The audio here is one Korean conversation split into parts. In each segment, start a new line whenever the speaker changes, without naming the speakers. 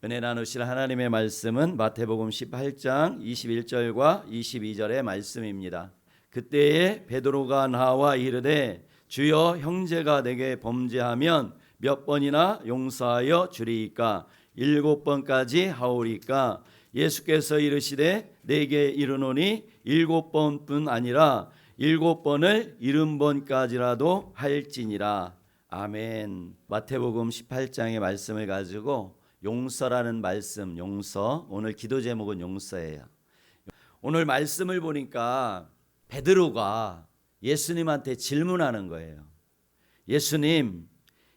은혜 나누실 하나님의 말씀은 마태복음 18장 21절과 22절의 말씀입니다. 그때에 베드로가 나와 이르되 주여 형제가 내게 범죄하면 몇 번이나 용서하여 주리이까 7번까지 하오리까 예수께서 이르시되 내게 이르노니 7번뿐 아니라 7번을 70번까지라도 할지니라. 아멘. 마태복음 18장의 말씀을 가지고 용서라는 말씀, 용서. 오늘 기도 제목은 용서예요. 오늘 말씀을 보니까 베드로가 예수님한테 질문하는 거예요. 예수님,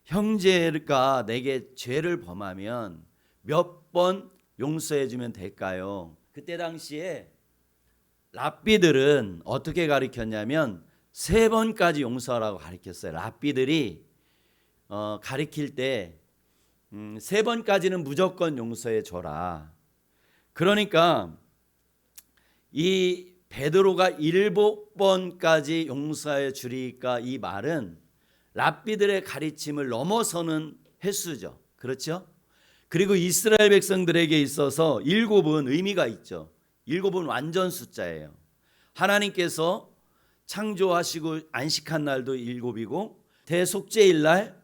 형제가 내게 죄를 범하면 몇 번 용서해 주면 될까요? 그때 당시에 랍비들은 어떻게 가르쳤냐면 3번까지 용서하라고 가르쳤어요. 랍비들이 가르칠 때 3번까지는 무조건 용서해 줘라. 그러니까 이 베드로가 7번까지 용서해 주리까 이 말은 랍비들의 가르침을 넘어서는 횟수죠. 그렇죠? 그리고 이스라엘 백성들에게 있어서 7은 의미가 있죠. 7은 완전 숫자예요. 하나님께서 창조하시고 안식한 날도 7이고 대속죄일 날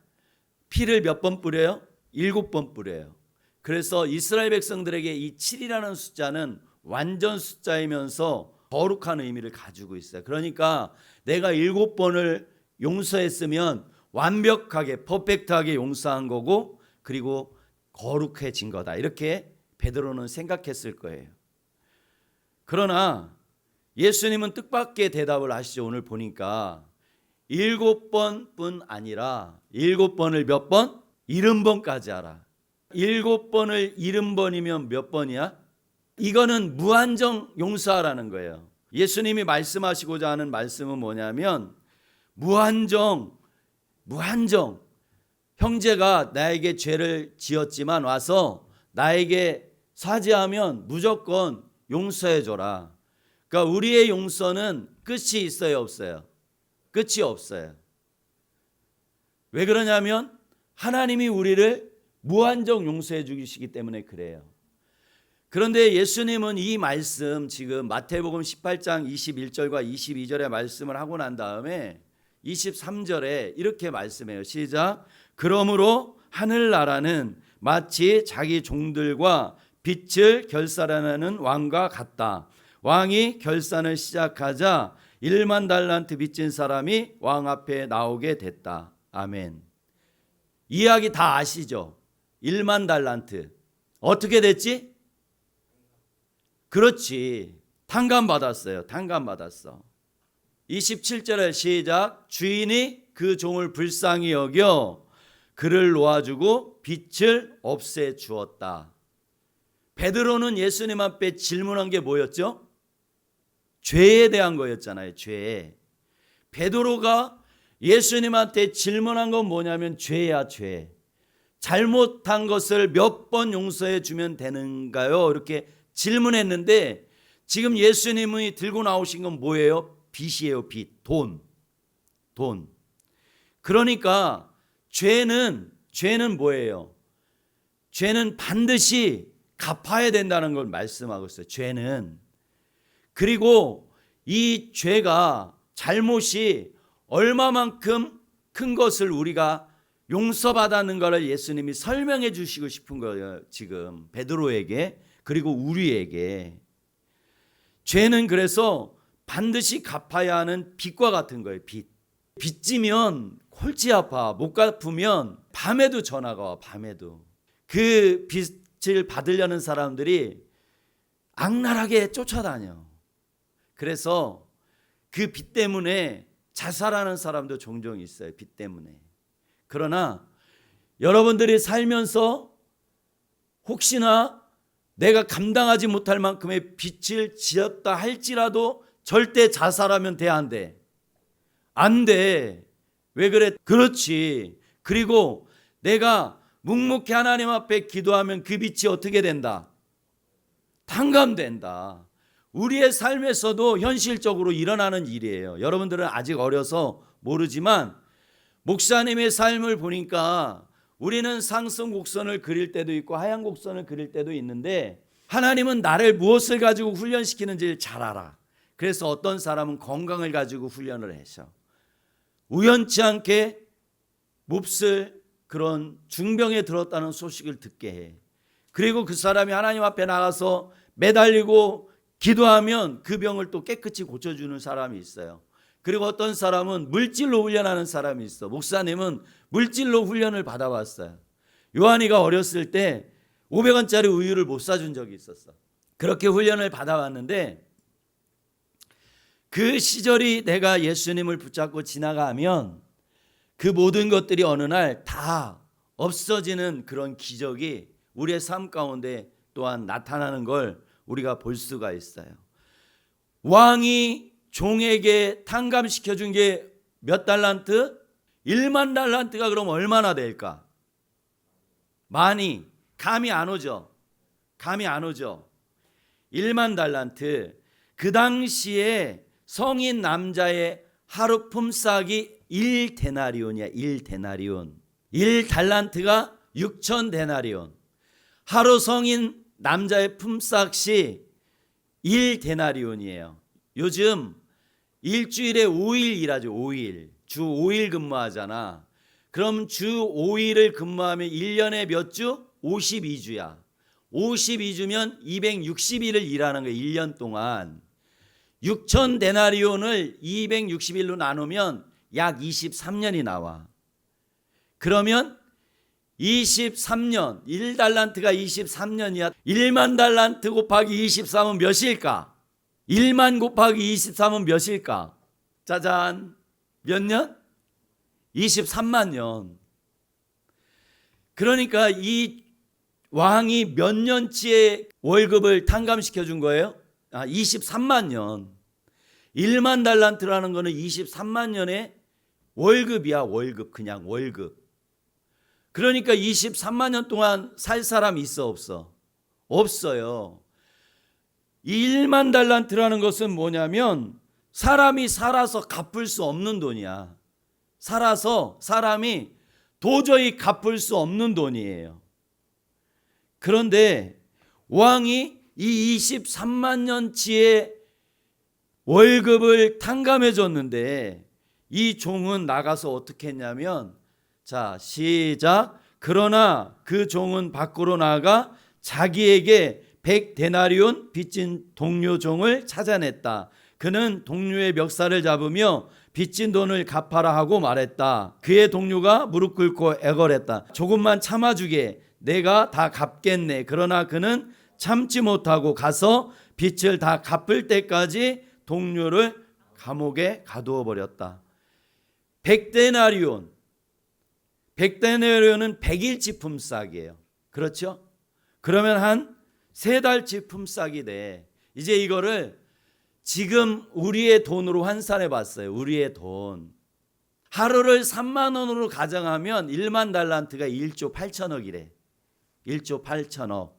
피를 몇 번 뿌려요? 7번 뿌려요. 그래서 이스라엘 백성들에게 이 7이라는 숫자는 완전 숫자이면서 거룩한 의미를 가지고 있어요. 그러니까 내가 7번을 용서했으면 완벽하게 퍼펙트하게 용서한 거고 그리고 거룩해진 거다. 이렇게 베드로는 생각했을 거예요. 그러나 예수님은 뜻밖의 대답을 하시죠. 오늘 보니까 7번뿐 아니라 7번을 몇 번? 70번까지 하라. 7번을 70번이면 몇 번이야? 이거는 무한정 용서하라는 거예요. 예수님이 말씀하시고자 하는 말씀은 뭐냐면 무한정 형제가 나에게 죄를 지었지만 와서 나에게 사죄하면 무조건 용서해 줘라. 그러니까 우리의 용서는 끝이 있어요, 없어요? 끝이 없어요. 왜 그러냐면 하나님이 우리를 무한정 용서해 주시기 때문에 그래요. 그런데 예수님은 이 말씀 지금 마태복음 18장 21절과 22절의 말씀을 하고 난 다음에 23절에 이렇게 말씀해요. 시작. 그러므로 하늘나라는 마치 자기 종들과 빚을 결산하는 왕과 같다. 왕이 결산을 시작하자 1만 달란트 빚진 사람이 왕 앞에 나오게 됐다. 아멘. 이야기 다 아시죠? 1만 달란트. 어떻게 됐지? 그렇지. 탕감받았어요. 탕감받았어. 27절에 시작. 주인이 그 종을 불쌍히 여겨 그를 놓아주고 빚을 없애 주었다. 베드로는 예수님 앞에 질문한 게 뭐였죠? 죄에 대한 거였잖아요. 죄. 베드로가 예수님한테 질문한 건 뭐냐면 죄야, 죄. 잘못한 것을 몇 번 용서해 주면 되는가요? 이렇게 질문했는데 지금 예수님이 들고 나오신 건 뭐예요? 빚이에요. 빚. 돈. 그러니까 죄는 뭐예요? 죄는 반드시 갚아야 된다는 걸 말씀하고 있어요. 죄는. 그리고 이 죄가 잘못이 얼마만큼 큰 것을 우리가 용서받았는 것을 예수님이 설명해 주시고 싶은 거예요. 지금 베드로에게 그리고 우리에게. 죄는 그래서 반드시 갚아야 하는 빚과 같은 거예요. 빚지면 골치 아파. 못 갚으면 밤에도 전화가 와. 밤에도. 그 빚을 받으려는 사람들이 악랄하게 쫓아다녀. 그래서 그 빚 때문에 자살하는 사람도 종종 있어요. 빚 때문에. 그러나 여러분들이 살면서 혹시나 내가 감당하지 못할 만큼의 빚을 지었다 할지라도 절대 자살하면 돼, 안 돼? 안 돼. 왜 그래? 그렇지. 그리고 내가 묵묵히 하나님 앞에 기도하면 그 빚이 어떻게 된다? 탕감된다. 우리의 삶에서도 현실적으로 일어나는 일이에요. 여러분들은 아직 어려서 모르지만 목사님의 삶을 보니까 우리는 상승 곡선을 그릴 때도 있고 하향 곡선을 그릴 때도 있는데 하나님은 나를 무엇을 가지고 훈련시키는지를 잘 알아. 그래서 어떤 사람은 건강을 가지고 훈련을 하셔. 우연치 않게 몹쓸 그런 중병에 들었다는 소식을 듣게 해. 그리고 그 사람이 하나님 앞에 나가서 매달리고 기도하면 그 병을 또 깨끗이 고쳐주는 사람이 있어요. 그리고 어떤 사람은 물질로 훈련하는 사람이 있어. 목사님은 물질로 훈련을 받아봤어요. 요한이가 어렸을 때 500원짜리 우유를 못 사준 적이 있었어. 그렇게 훈련을 받아왔는데 그 시절이 내가 예수님을 붙잡고 지나가면 그 모든 것들이 어느 날 다 없어지는 그런 기적이 우리의 삶 가운데 또한 나타나는 걸 우리가 볼 수가 있어요. 왕이 종에게 탕감시켜 준 게 몇 달란트? 1만 달란트가 그럼 얼마나 될까? 많이 감이 안 오죠. 감이 안 오죠. 1만 달란트. 그 당시에 성인 남자의 하루 품삯이 1데나리온이야. 1데나리온. 1달란트가 6,000데나리온. 하루 성인 남자의 품삯이 1데나리온이에요. 요즘 일주일에 5일 일하죠. 5일. 주 5일 근무하잖아. 그럼 주 5일을 근무하면 1년에 몇 주? 52주야. 52주면 260일을 일하는 거예요. 1년 동안. 6,000데나리온을 260일로 나누면 약 23년이 나와. 그러면 23년, 1달란트가 23년이야. 1만 달란트 곱하기 23은 몇일까? 1만 곱하기 23은 몇일까? 짜잔. 몇 년? 23만 년. 그러니까 이 왕이 몇 년치의 월급을 탕감시켜 준 거예요? 23만 년. 1만 달란트라는 거는 23만 년의 월급이야. 월급. 그냥 월급. 그러니까 23만 년 동안 살 사람이 있어 없어? 없어요. 1만 달란트라는 것은 뭐냐면 사람이 살아서 갚을 수 없는 돈이야. 살아서 사람이 도저히 갚을 수 없는 돈이에요. 그런데 왕이 이 23만 년치의 월급을 탕감해 줬는데 이 종은 나가서 어떻게 했냐면 자 시작. 그러나 그 종은 밖으로 나가 자기에게 100데나리온 빚진 동료 종을 찾아냈다. 그는 동료의 멱살을 잡으며 빚진 돈을 갚아라 하고 말했다. 그의 동료가 무릎 꿇고 애걸했다. 조금만 참아주게. 내가 다 갚겠네. 그러나 그는 참지 못하고 가서 빚을 다 갚을 때까지 동료를 감옥에 가두어 버렸다. 100데나리온. 100데나리온은 100일치 품삯이에요. 그렇죠? 그러면 한 3달치 품삯이 돼. 이제 이거를 지금 우리의 돈으로 환산해 봤어요. 우리의 돈. 하루를 3만 원으로 가정하면 1만 달란트가 1조 8천억이래. 1조 8천억.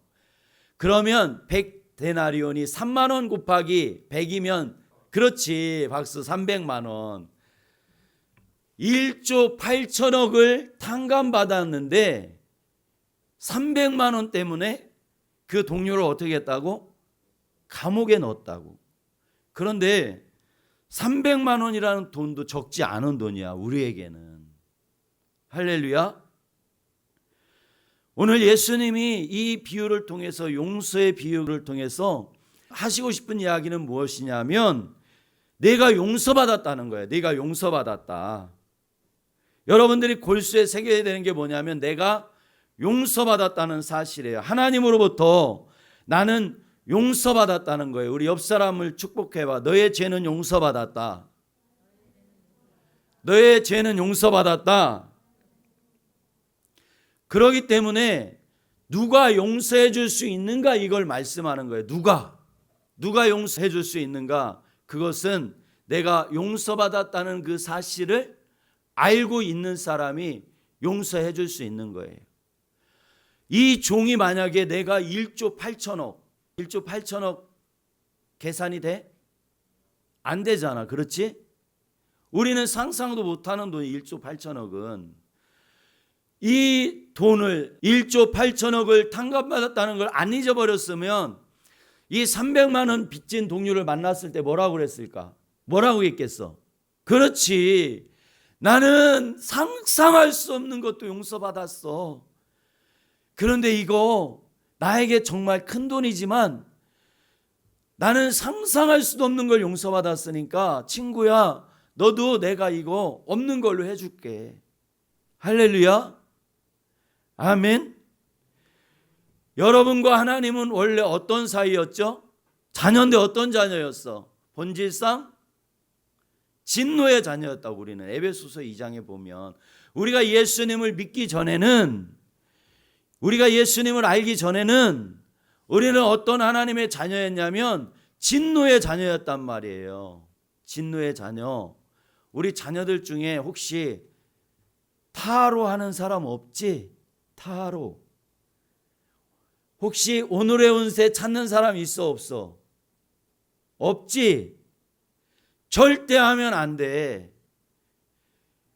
그러면 100데나리온이 3만 원 곱하기 100이면 그렇지. 박수. 300만 원. 1조 8천억을 탕감받았는데 300만 원 때문에 그 동료를 어떻게 했다고? 감옥에 넣었다고. 그런데 300만 원이라는 돈도 적지 않은 돈이야. 우리에게는. 할렐루야. 오늘 예수님이 이 비유를 통해서 용서의 비유를 통해서 하시고 싶은 이야기는 무엇이냐면 내가 용서받았다는 거예요. 내가 용서받았다. 여러분들이 골수에 새겨야 되는 게 뭐냐면 내가 용서받았다는 사실이에요. 하나님으로부터 나는 용서받았다는 거예요. 우리 옆 사람을 축복해봐. 너의 죄는 용서받았다. 너의 죄는 용서받았다. 그렇기 때문에 누가 용서해 줄 수 있는가 이걸 말씀하는 거예요. 누가 용서해 줄 수 있는가? 그것은 내가 용서받았다는 그 사실을 알고 있는 사람이 용서해 줄 수 있는 거예요. 이 종이 만약에 내가 1조 8천억 계산이 돼? 안 되잖아. 그렇지? 우리는 상상도 못하는 돈이 1조 8천억은 이 돈을 1조 8천억을 탕감받았다는 걸 안 잊어버렸으면 이 300만 원 빚진 동료를 만났을 때 뭐라고 그랬을까? 뭐라고 했겠어? 그렇지. 나는 상상할 수 없는 것도 용서받았어. 그런데 이거 나에게 정말 큰 돈이지만 나는 상상할 수도 없는 걸 용서받았으니까 친구야, 너도 내가 이거 없는 걸로 해줄게. 할렐루야. 아멘. 여러분과 하나님은 원래 어떤 사이였죠? 자녀인데 어떤 자녀였어? 본질상 진노의 자녀였다고 우리는 에베소서 2장에 보면, 우리가 예수님을 믿기 전에는, 우리가 예수님을 알기 전에는 우리는 어떤 하나님의 자녀였냐면 진노의 자녀였단 말이에요. 진노의 자녀. 우리 자녀들 중에 혹시 타로 하는 사람 없지? 타로. 혹시 오늘의 운세 찾는 사람 있어 없어? 없지? 절대 하면 안 돼.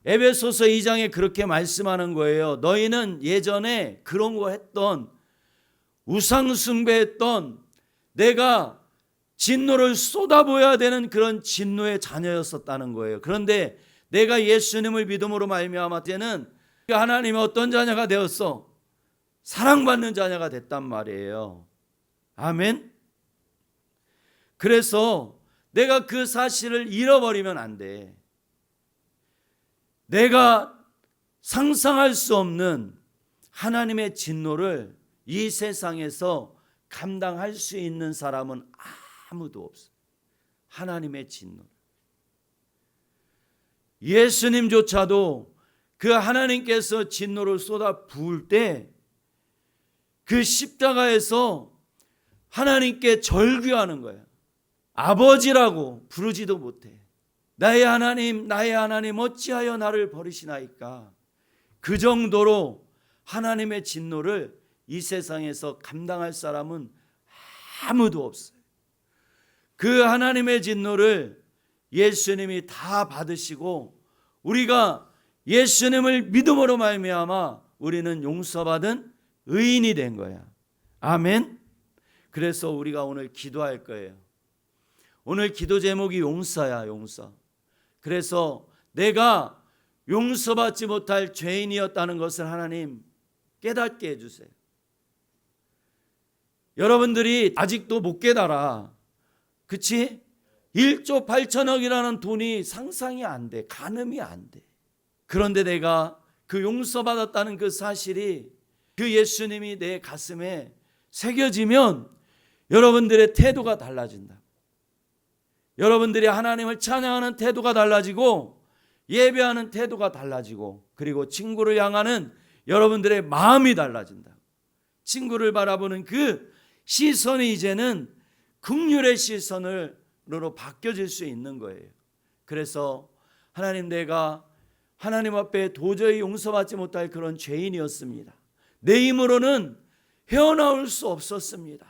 에베소서 2장에 그렇게 말씀하는 거예요. 너희는 예전에 그런 거 했던, 우상 숭배했던, 내가 진노를 쏟아부어야 되는 그런 진노의 자녀였었다는 거예요. 그런데 내가 예수님을 믿음으로 말미암아 때는 하나님의 어떤 자녀가 되었어? 사랑받는 자녀가 됐단 말이에요. 아멘. 그래서 내가 그 사실을 잃어버리면 안 돼. 내가 상상할 수 없는 하나님의 진노를 이 세상에서 감당할 수 있는 사람은 아무도 없어. 하나님의 진노. 예수님조차도 그 하나님께서 진노를 쏟아 부을 때 그 십자가에서 하나님께 절규하는 거야. 아버지라고 부르지도 못해. 나의 하나님, 나의 하나님, 어찌하여 나를 버리시나이까. 그 정도로 하나님의 진노를 이 세상에서 감당할 사람은 아무도 없어요. 그 하나님의 진노를 예수님이 다 받으시고 우리가 예수님을 믿음으로 말미암아 우리는 용서받은 의인이 된 거야. 아멘. 그래서 우리가 오늘 기도할 거예요. 오늘 기도 제목이 용서야, 용서. 그래서 내가 용서받지 못할 죄인이었다는 것을 하나님 깨닫게 해주세요. 여러분들이 아직도 못 깨달아. 그치? 1조 8천억이라는 돈이 상상이 안 돼. 가늠이 안 돼. 그런데 내가 그 용서받았다는 그 사실이, 그 예수님이 내 가슴에 새겨지면 여러분들의 태도가 달라진다. 여러분들이 하나님을 찬양하는 태도가 달라지고 예배하는 태도가 달라지고, 그리고 친구를 향하는 여러분들의 마음이 달라진다. 친구를 바라보는 그 시선이 이제는 긍휼의 시선으로 바뀌어질 수 있는 거예요. 그래서 하나님, 내가 하나님 앞에 도저히 용서받지 못할 그런 죄인이었습니다. 내 힘으로는 헤어나올 수 없었습니다.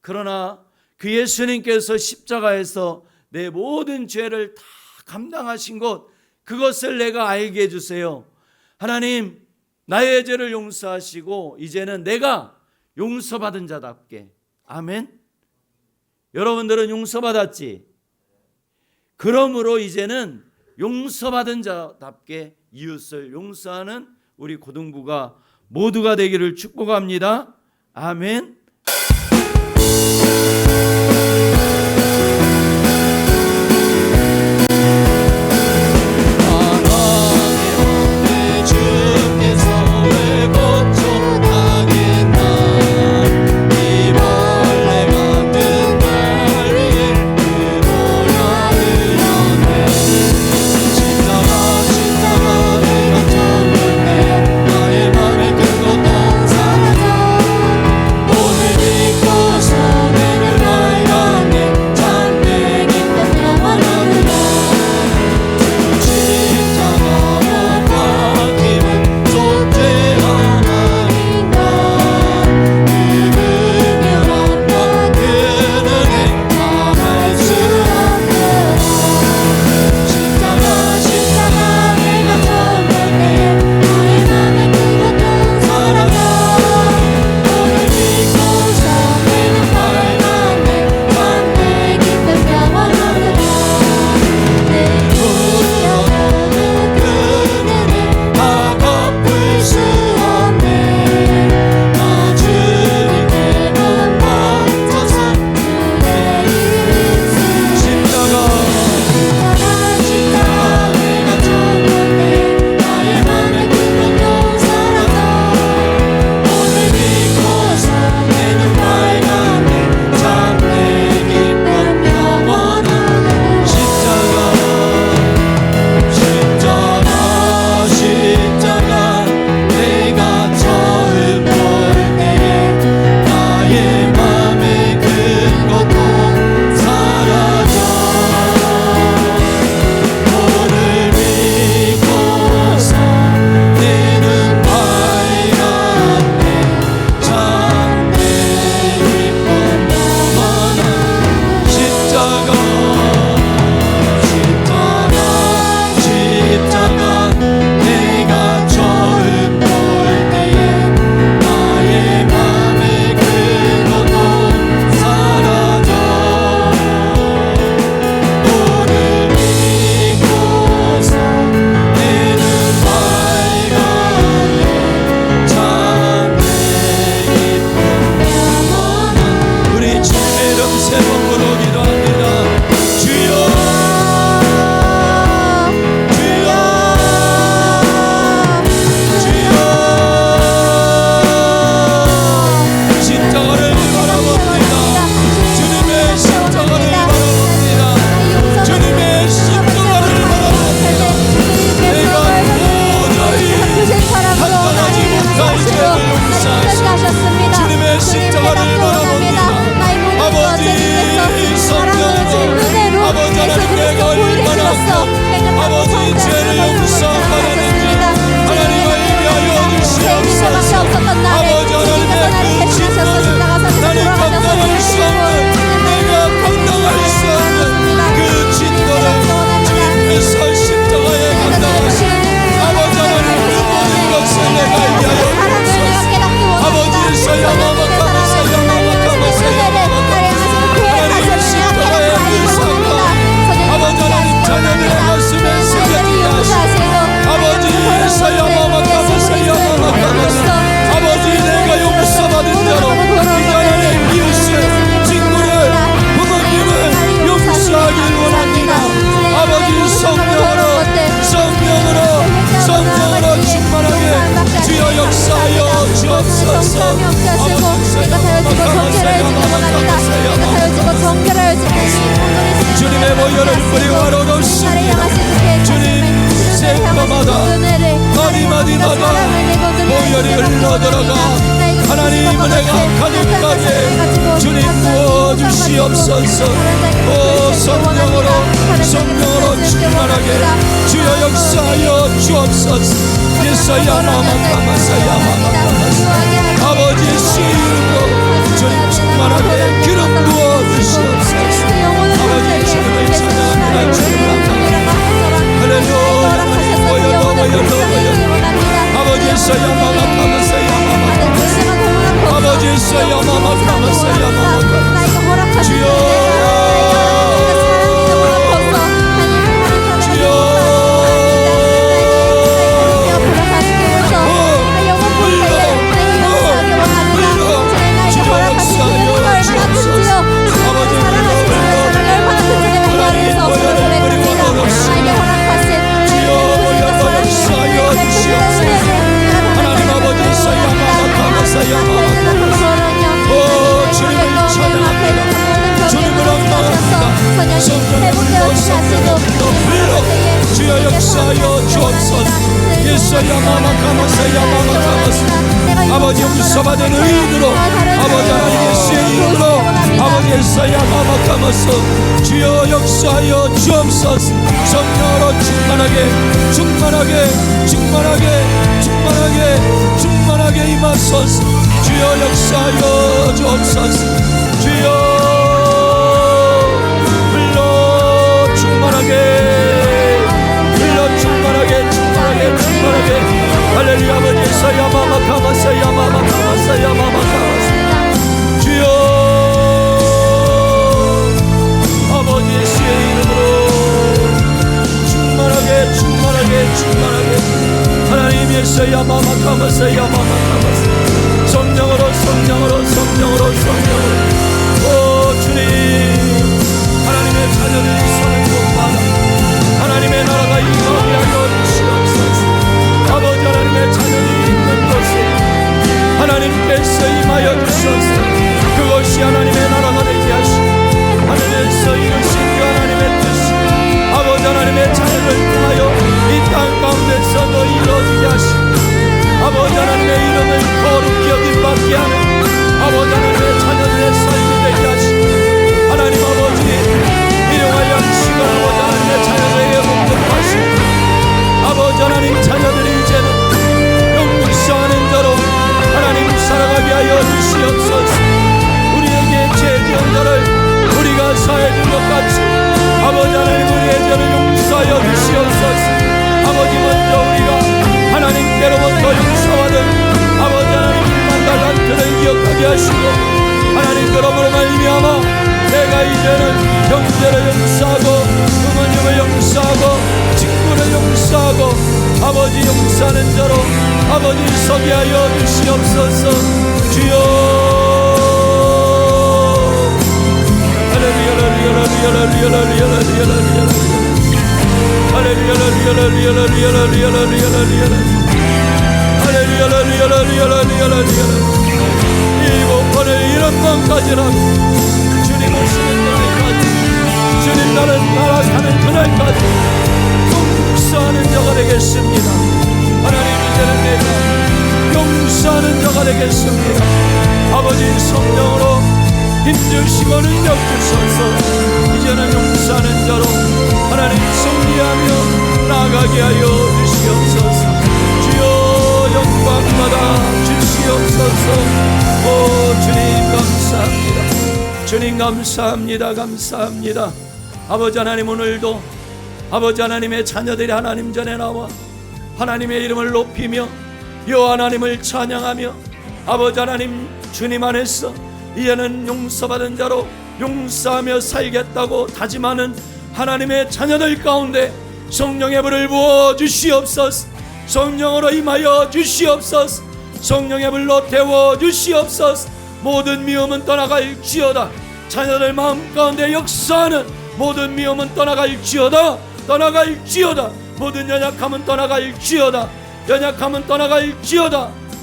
그러나 그 예수님께서 십자가에서 내 모든 죄를 다 감당하신 것, 그것을 내가 알게 해주세요. 하나님, 나의 죄를 용서하시고 이제는 내가 용서받은 자답게. 아멘. 여러분들은 용서받았지? 그러므로 이제는 용서받은 자답게 이웃을 용서하는 우리 고등부가 모두가 되기를 축복합니다. 아멘.
오늘 믿고서 내가
주님 세마다 마디마디마다 보혈이 흘러들어가 하나님 은혜가 가득하게 주님 부어주시옵소서. 오 성령으로 충만하게 주여 역사하여 주옵소서. 예수야 마마카마사야마마카마사 아버지의 이름으로 주님 충만하게 기름 부어주시옵소서. 아버지의 이름을 찬양합니다. 주님 할렐루야. 아버지 있어야 마마카마사야 마마카마사 아버지 있어야 마마카마사야 마마카마사 주여 주여 역사하여 주옵소서. 예수야 마마카마사야 마마카마사 아버지 용서받은 의인으로 아버지 하나님 예수의 이름으로 아버지 예수야 마마카마사 주여 역사하여 주옵소서. 성령으로 충만하게 임하소서. 주여 역사하여 주옵소서. 주여 충만하게 할렐루야. 아버지 사야 마마카마사야 마마카마사야 마마카마사 주여 아버지 예수의 이름으로 충만하게 하나님 예수야 마마카마사야 마마카마사 성령으로 오 주님 하나님의 자녀들이 사는 곳마다 하나님의 나라가 임하게 하여 주시옵소서. 아버지 하나님의 자녀들이 있는 곳에 하나님께서 임하여 주셔서 그것이 하나님의 나라가 되게 하시고 하늘에서 이루신 그 하나님의 뜻이 아버지 하나님의 자녀를 통하여 이 땅 가운데서도 이루어지게 하시고 아버지 하나님의 이름을 거룩히 여김받게 하는 아버지 하나님의 자녀들의 삶이 되게 하시고 하나님 아버지 일용할 양식을 아버지 하나님의 자녀들에게 공급하시고 아버지 하나님 자녀들이 이제는 영육사하는 자로 하나님 살아가게 하여 주시옵소서. 우리에게 죄 지은 자를 우리가 사해준 것 같이 아버지 하나님 우리의 죄를 용서하여 주시옵소서. 아버지 먼저 우리가 하나님께로부터 용서받은 아버지 하나님 1만 달란트를 기억하게 하시고 하나님 그러므로 말미암아 내가 이제는 형제를 용서하고 부모님을 용서하고 친구를 용서하고 아버지 용서하는 자로 아버지 서게 하여 주시옵소서. 주여 할렐루야 이곳 오늘 이런 것까지라도 주님 오시는 날까지 주님 나는 나락하는 그날까지 용서하는 자가 되겠습니다. 하나님 이제는 내가 용서하는 자가 되겠습니다. 아버지 성령으로 힘주시고 능력 주셔서 이제는 용서하는 자로 하나님 승리하며 나아가게 하여 주시옵소서. 주여 영광받아 주시옵소서. 오 주님 감사합니다. 주님 감사합니다. 아버지 하나님 오늘도 아버지 하나님의 자녀들이 하나님 전에 나와 하나님의 이름을 높이며 여호와 하나님을 찬양하며 아버지 하나님 주님 안에서 이제는 용서받은 자로 용서하며 살겠다고 다짐하는 하나님의 자녀들 가운데 성령의 불을 부어 주시옵소서. 성령으로 임하여 주시옵소서. 성령의 불로 태워 주시옵소서. 모든 미움은 떠나갈지어다. 자녀들 마음 가운데 역사하는 모든 미움은 떠나갈지어다. 모든 연약함은 떠나갈지어다.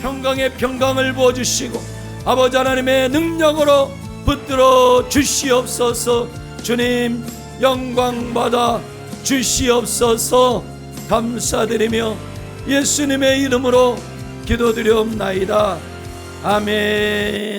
평강의 평강을 부어주시고 아버지 하나님의 능력으로 붙들어 주시옵소서. 주님 영광 받아 주시옵소서. 감사드리며 예수님의 이름으로 기도드리옵나이다. 아멘.